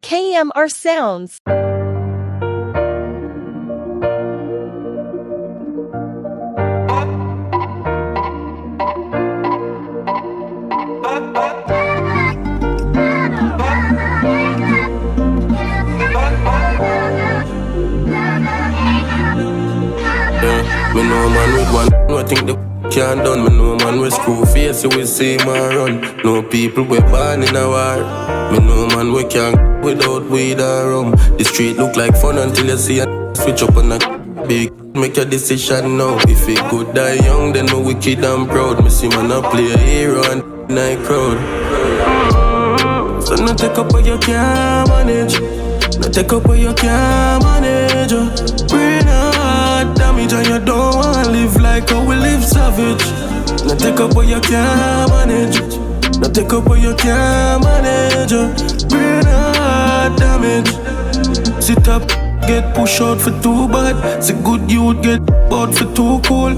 KMRSounds. Me know man with one, no think the can't done. Me know man with screw face, you will see man run. No people we born in a war. Me know man we can't without weed or rum. The street look like fun until you see a switch up on a big. Make your decision now. If it good die young, then no wicked and proud. Me see man a play a hero and night crowd. So no take up what you can't manage. No take up what you can't manage. Bring out damage and you don't wanna live like how we live savage. No take up what you can't manage. No take up what you can't manage. Bring out damage. Sit up, get pushed out for too bad. See good youth get bought for too cool.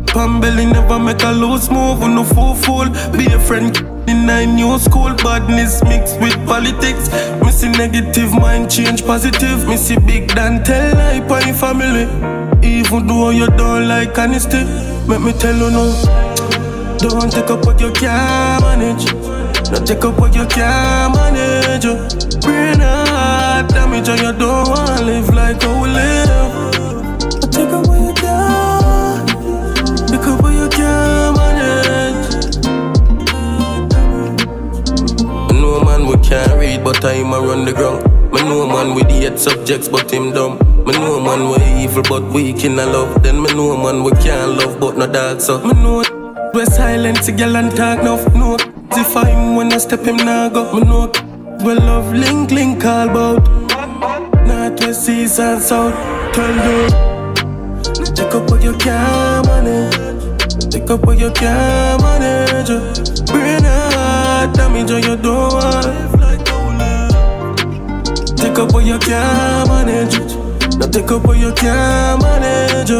Pan belly never make a loose move on no fool. Be a friend in a new school. Badness mixed with politics. Missy negative mind change positive. Missy big than tell lie by family. Even though you don't like honesty, make me tell you no. Don't take up what you can't manage. Don't take up what you can't manage. Bring out damage and you don't wanna live like how we live. Don't take up what you can't. Take up what you can't manage. I know man we can't read, but I'm a run the ground. I know man with the 8 subjects, but him dumb. I know man we evil, but weak in a love. Then I know man we can't love, but no dog. So I know we silent, see girl and talk enough. No, if I'm when I step him now go. I know we love link all about. North, west, east and south. Tell you, take up what you can't manage. Take up what you can't manage. Bring out damage and you don't want. Take up what you can't manage. Now take up what you can't manage.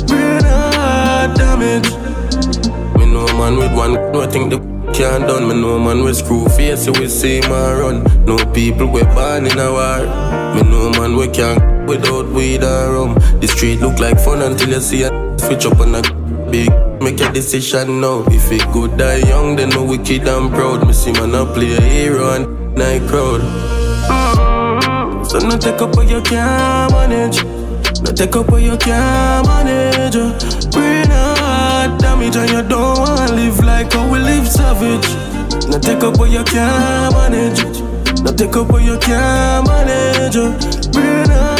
Bring out damage. Me know man with one, no think the can't done. Me know man with screw face, you will see man run. No people we born in a war. Me know man we can't without weed or rum. The street look like fun until you see a switch up on a big. Make your decision now. If it good die young, then no wicked and proud. Me see man a play a hero and night crowd. So no take up what you can't manage. No take up what you can't manage. Bring out damage and you don't wanna live like how we live savage. No take up what you can't manage. No take up what you can't manage. Bring out